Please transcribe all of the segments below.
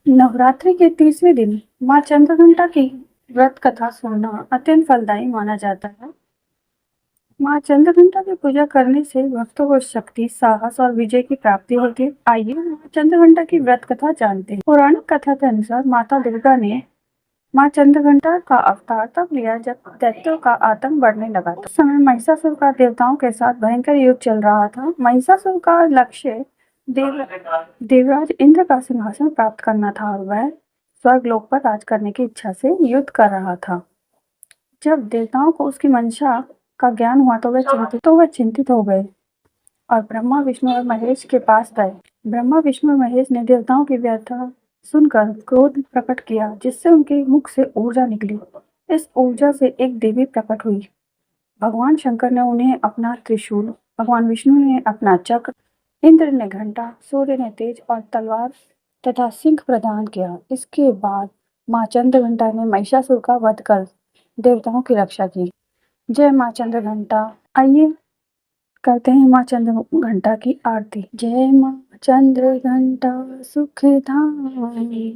नवरात्रि के 30वें दिन माँ चंद्रघंटा की व्रत कथा सुनना अत्यंत फलदायी माना जाता है। माँ चंद्रघंटा की पूजा करने से भक्तों को शक्ति, साहस और विजय की प्राप्ति होती है। आइए माँ चंद्रघंटा की व्रत कथा जानते हैं। पौराणिक कथा के अनुसार माता दुर्गा ने माँ चंद्रघंटा का अवतार तब लिया जब दैत्यों का आतंक बढ़ने लगा था। उस समय महिषासुर का देवताओं के साथ भयंकर युद्ध चल रहा था। महिषासुर का लक्ष्य देवराज इंद्र का सिंहासन प्राप्त करना था और वह स्वर्गलोक पर राज करने की इच्छा से युद्ध कर रहा था। जब देवताओं को उसकी मंशा का ज्ञान हुआ तो वह चिंतित हो गए और ब्रह्मा, विष्णु और महेश के पास गए। ब्रह्मा, विष्णु और महेश ने देवताओं की व्यथा सुनकर क्रोध प्रकट किया, जिससे उनके मुख से ऊर्जा निकली। इस ऊर्जा से एक देवी प्रकट हुई। भगवान शंकर ने उन्हें अपना त्रिशूल, भगवान विष्णु ने अपना चक्र, इंद्र ने घंटा, सूर्य ने तेज और तलवार तथा सिंह प्रदान किया। इसके बाद माँ चंद्रघंटा ने महिषासुर का वध कर देवताओं की रक्षा की। जय माँ चंद्रघंटा। आइए करते हैं माँ चंद्रघंटा की आरती। जय माँ चंद्रघंटा सुखदाई,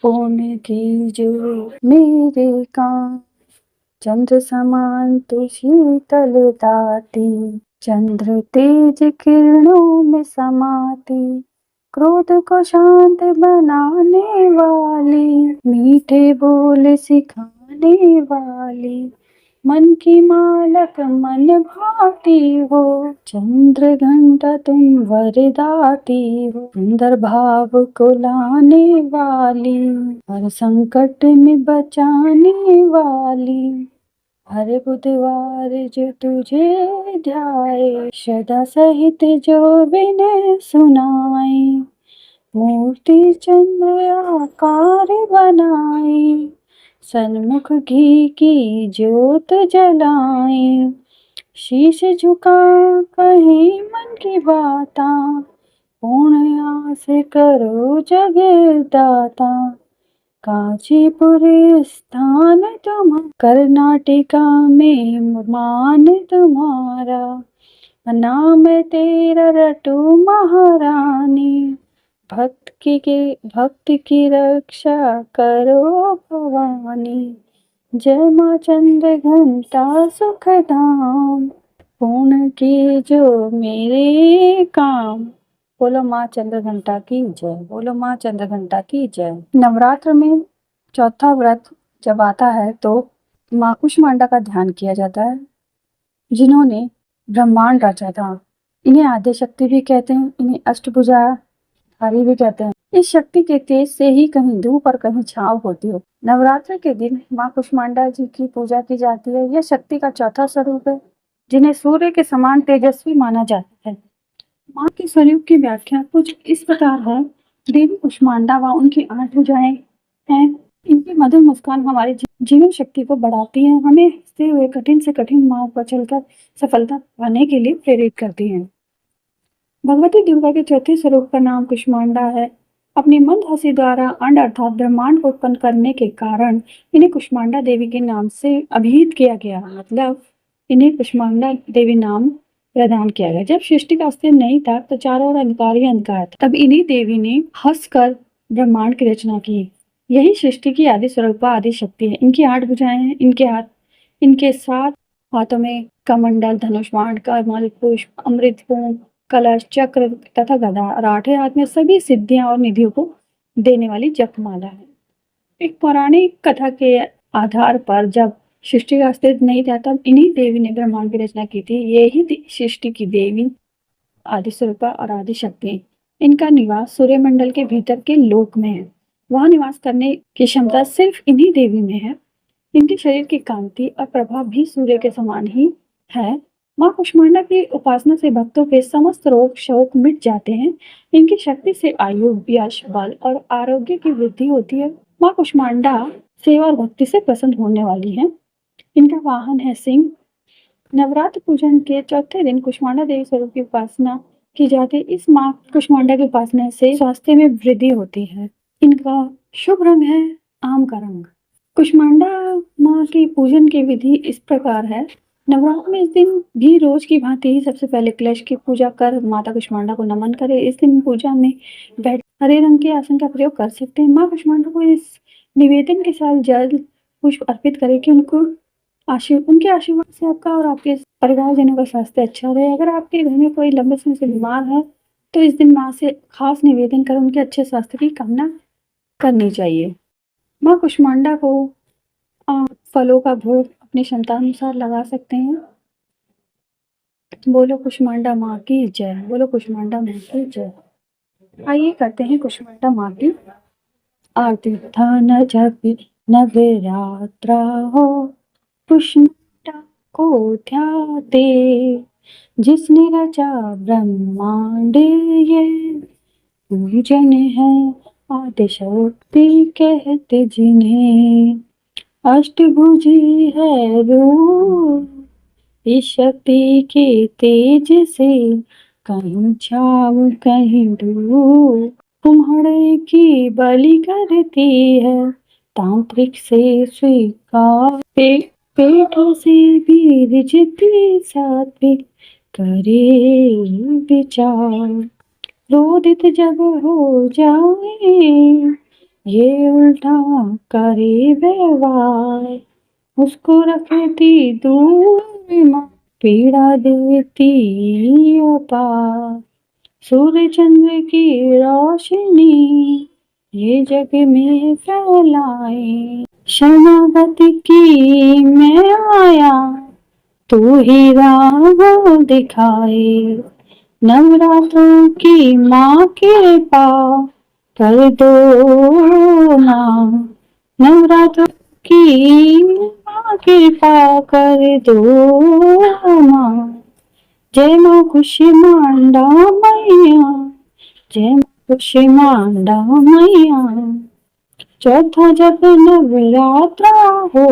पुण्य की जो मेरे काम, चंद्र समान तू शीतल दाती, चंद्र तेज किरणों में समाती, क्रोध को शांत बनाने वाली, मीठे बोल सिखाने वाली, मन की मालक मन भाती हो, चंद्र घंटा तुम वरदाती हो, सुंदर भाव को लाने वाली, हर संकट में बचाने वाली, हर बुधवार जो तुझे ध्याए, सदा सहित जो विनय सुनाए, मूर्ति चंद्र आकार बनाए, सन्मुख घी की ज्योत जलाए, शीश झुका कहीं मन की बाता, पूर्ण आस करो जगदाता, कांचीपुर स्थान तुम्हारा, कर्नाटका में मान तुम्हारा, नाम तेरा रटू महारानी, भक्त की रक्षा करो भवानी, जय माँ चंद्रघंटा सुखधाम, पूर्ण की जो मेरे काम। बोलो माँ चंद्रघंटा की जय। बोलो माँ चंद्रघंटा की जय। नवरात्र में चौथा व्रत जब आता है तो माँ कुष्मांडा का ध्यान किया जाता है, जिन्होंने ब्रह्मांड रचा था। इन्हें आद्य शक्ति भी कहते हैं, इन्हें अष्टभुजाधारी भी कहते हैं। इस शक्ति के तेज से ही कहीं धूप और कहीं छांव होती है। नवरात्र के दिन माँ कुष्मांडा जी की पूजा की जाती है। यह शक्ति का चौथा स्वरूप है, जिन्हें सूर्य के समान तेजस्वी माना जाता है। माँ के स्वरूप की व्याख्या कुछ इस प्रकार है। देवी कुष्मांडा व उनकी 8 भुजाएं हैं। इनकी मधुर मुस्कान हमारी जीवन शक्ति को बढ़ाती है, हमें हंसते हुए कठिन से कठिन मार्ग पर चलकर सफलता पाने के लिए प्रेरित करती हैं। भगवती दुर्गा के चौथे स्वरूप का नाम कुष्मांडा है। अपनी मंद हंसी द्वारा अंड अर्थात ब्रह्मांड को उत्पन्न करने के कारण इन्हें कुष्मांडा देवी के नाम से अभिहित किया गया, मतलब इन्हें कुष्मांडा देवी नाम प्रदान किया गया। जब सृष्टि का अस्तित्व नहीं था तो चारों ओर अंधकार ही अंधकार था, तब इन्हीं देवी ने हंसकर ब्रह्मांड की रचना की। यही सृष्टि की आदि स्वरूप आदि शक्ति है। इनकी 8 भुजाएं हैं। इनके 7 हाथों में कमंडल, धनुष बाण, कमल, पुष्प, अमृत पूर्ण, कलश, चक्र तथा गदा और 8वें हाथ में सभी सिद्धियां और निधियों को देने वाली जपमाला है। एक पौराणिक कथा के आधार पर जब सृष्टि का अस्तित्व नहीं था तब इन्हीं देवी ने ब्रह्मांड की रचना की थी। यही सृष्टि की देवी आदि स्वरूपा और आदि शक्ति। इनका निवास सूर्यमंडल के भीतर के लोक में है। वहां निवास करने की क्षमता सिर्फ इन्हीं देवी में है। इनके शरीर की कांति और प्रभाव भी सूर्य के समान ही है। माँ कुष्मांडा की उपासना से भक्तों के समस्त रोग शोक मिट जाते हैं। इनकी शक्ति से आयु, यश, बल और आरोग्य की वृद्धि होती है। माँ कुष्मांडा सेवा और भक्ति से प्रसन्न होने वाली है। इनका वाहन है सिंह। नवरात्र पूजन के चौथे दिन कुष्मांडा देवी स्वरूप की उपासना की जाती है। इस माँ कुष्मांडा की उपासना से स्वास्थ्य में वृद्धि होती है। इनका शुभ रंग है आम का रंग। कुष्मांडा माँ की पूजन की विधि इस प्रकार है। नवरात्र में इस दिन भी रोज की भांति ही सबसे पहले कलश की पूजा कर माता कुष्मांडा को नमन करें। इस दिन पूजा में बैठ हरे रंग के आसन का प्रयोग कर सकते हैं। माँ कुष्मांडा को इस निवेदन के साथ जल पुष्प अर्पित करें कि उनके आशीर्वाद से आपका और आपके परिवारजनों का स्वास्थ्य अच्छा रहे। अगर आपके घर में कोई लंबे समय से बीमार है तो इस दिन माँ से खास निवेदन कर उनके अच्छे स्वास्थ्य की कामना करनी चाहिए। माँ कुष्मांडा को फलों का भोग अपनी क्षमता अनुसार लगा सकते हैं। बोलो कुष्मांडा माँ की जय, बोलो कुष्मांडा माँ की जय। आइए करते हैं कुष्मांडा माँ की आरती। न जब नवरात्रा हो कुष्मांडा को ध्याते, जिसने रचा ब्रह्मांड ये पूजन है आदिशक्ति कहते जिन्हें। अष्टभुजी है रूप इस शक्ति के तेज से, कहीं छाव कहीं डूब कुम्हाड़े की बलि करती है तांत्रिक से स्वीकार। पेट से भी रिझती सात्विक करे विचार। क्रोधित जब हो जाए ये उल्टा करे व्यवहार, उसको रखती दूर माँ पीड़ा देती अपार। सूर्य चंद्र की रोशनी ये जग में फैलाए, शरणागति की मैं आया तू ही राह दिखाए। नवरात्रों की माँ कृपा कर दो माँ, नवरात्रों की माँ कृपा कर दो माँ। जय माँ कुष्मांडा मैया, जय माँ कुष्मांडा मैया। चौथा जब नवरात्रा हो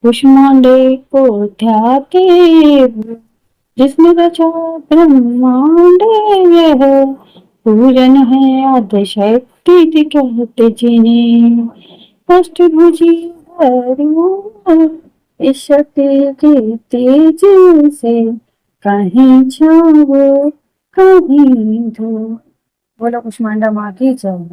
कुष्मांडे को ध्याते हो, जिसने रचा ब्रह्मांड यह पूजन है आदिशक्ति कहते जिन्हें। अष्टभुजी है इस शक्ति के तेज से, कहीं छाओ कहीं धूप। बोलो कुष्मांडा माँ की जय।